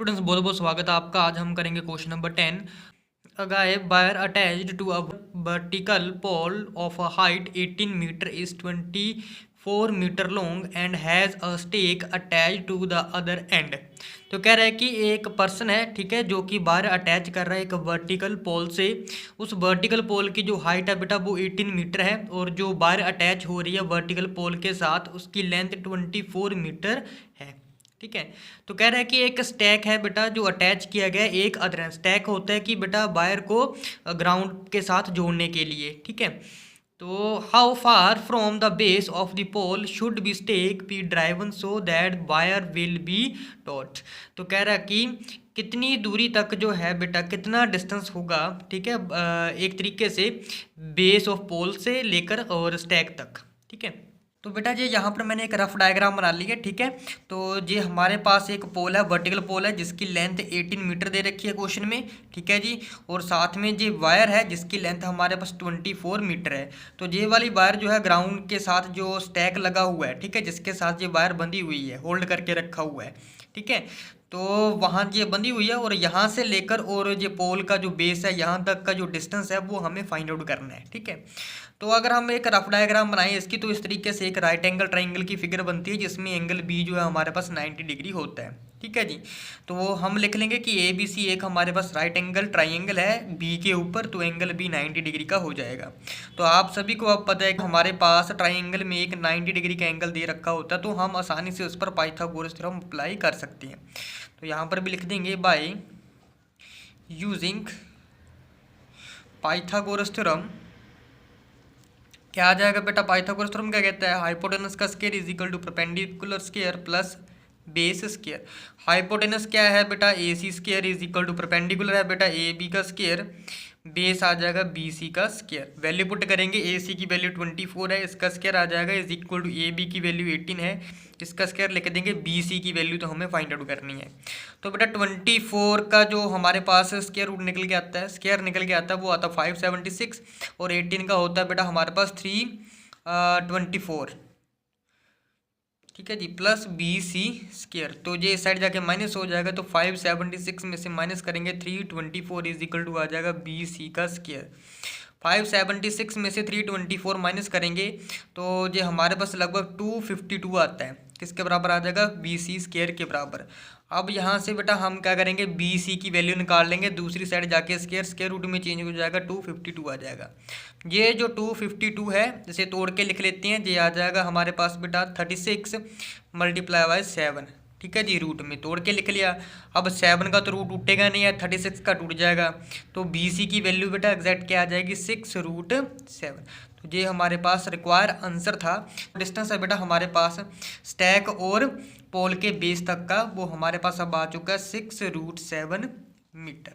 Students बहुत बहुत स्वागत है आपका। आज हम करेंगे question number 10। A guy wire attached to a vertical pole of a height 18 metre is 24 metre long and has a stake attach to the other end. तो कह रहा है कि एक पर्सन है, ठीक है, जो कि वायर अटैच कर रहा है एक वर्टिकल पोल से। उस वर्टिकल पोल की जो हाइट है बेटा वो 18 मीटर है और जो वायर अटैच हो रही है वर्टिकल पोल के साथ उसकी लेंथ 24 मीटर है। ठीक है, तो कह रहा है कि एक स्टैक है बेटा जो अटैच किया गया है एक अदर। स्टैक होता है कि बेटा वायर को ग्राउंड के साथ जोड़ने के लिए। ठीक है, तो how far from the base of the pole should be stake be driven so that wire will be taut. तो कह रहा है कि कितनी दूरी तक जो है बेटा कितना डिस्टेंस होगा, ठीक है, एक तरीके से बेस ऑफ पोल से लेकर और स्टैक तक। ठीक है, तो बेटा जी यहाँ पर मैंने एक रफ डायग्राम बना ली है। ठीक है, तो ये हमारे पास एक पोल है, वर्टिकल पोल है जिसकी लेंथ 18 मीटर दे रखी है क्वेश्चन में। ठीक है जी, और साथ में ये वायर है जिसकी लेंथ हमारे पास 24 मीटर है। तो ये वाली वायर जो है ग्राउंड के साथ जो स्टैक लगा हुआ है, ठीक है, जिसके साथ ये वायर बंधी हुई है, होल्ड करके रखा हुआ है। ठीक है, तो वहाँ ये बंधी हुई है और यहाँ से लेकर और ये पोल का जो बेस है यहाँ तक का जो डिस्टेंस है वो हमें फाइंड आउट करना है। ठीक है, तो अगर हम एक रफ डायग्राम बनाएं इसकी, तो इस तरीके से एक राइट एंगल ट्राइंगल की फिगर बनती है जिसमें एंगल बी जो है हमारे पास 90 डिग्री होता है। ठीक है जी, तो वो हम लिख लेंगे कि ए बी सी एक हमारे पास राइट एंगल ट्राइंगल है बी के ऊपर, तो एंगल बी 90 डिग्री का हो जाएगा। तो आप सभी को अब पता है कि हमारे पास ट्राइंगल में एक 90 डिग्री का एंगल दे रखा होता है, तो हम आसानी से उस पर पाइथागोरस थ्योरम अप्लाई कर सकते हैं। तो यहाँ पर भी लिख देंगे बाय यूजिंग पाइथागोरस थ्योरम। क्या आ जाएगा बेटा, पाइथागोरस थ्योरम क्या कहता है, हाइपोटेनस का square is equal to perpendicular square plus base square. Hypotenuse क्या है बेटा, A C square is equal to perpendicular है बेटा ए बी का स्क्वायर, बेस आ जाएगा बी सी का स्क्वायर। वैल्यू पुट करेंगे, ए सी की वैल्यू 24 है, इसका स्क्वायर आ जाएगा is equal to A B की वैल्यू 18 है, इसका स्क्वायर लिख देंगे, बी सी की वैल्यू तो हमें फाइंड आउट करनी है। तो बेटा 24 का जो हमारे पास स्क्वायर रूट निकल के आता है, स्क्वायर निकल के आता है वो आता है 576 और 18 का होता है बेटा हमारे पास 324। ठीक है जी, प्लस बी सी स्क्वायर, तो ये इस साइड जाके माइनस हो जाएगा, तो 576 में से माइनस करेंगे 324 इज इक्वल टू आ जाएगा बी सी का स्क्वायर। 576 में से 324 माइनस करेंगे तो ये हमारे पास लगभग 252 आता है, किसके बराबर आ जाएगा, बी सी स्क्वायर के बराबर। अब यहाँ से बेटा हम क्या करेंगे, बी सी की वैल्यू निकाल लेंगे, दूसरी साइड जाके स्क्वायर रूट में चेंज हो जाएगा, 252 आ जाएगा। ये जो 252 है इसे तोड़ के लिख लेते हैं, ये आ जाएगा हमारे पास बेटा 36 मल्टीप्लाई बाय 7। ठीक है जी, रूट में तोड़ के लिख लिया। अब 7 का तो रूट उठेगा नहीं है, 36 का टूट जाएगा, तो बी सी की वैल्यू बेटा एग्जैक्ट क्या आ जाएगी, 6√7। तो ये हमारे पास रिक्वायर आंसर था। डिस्टेंस है बेटा हमारे पास स्टैक और पोल के बेस तक का, वो हमारे पास अब आ चुका है 6√7 मीटर।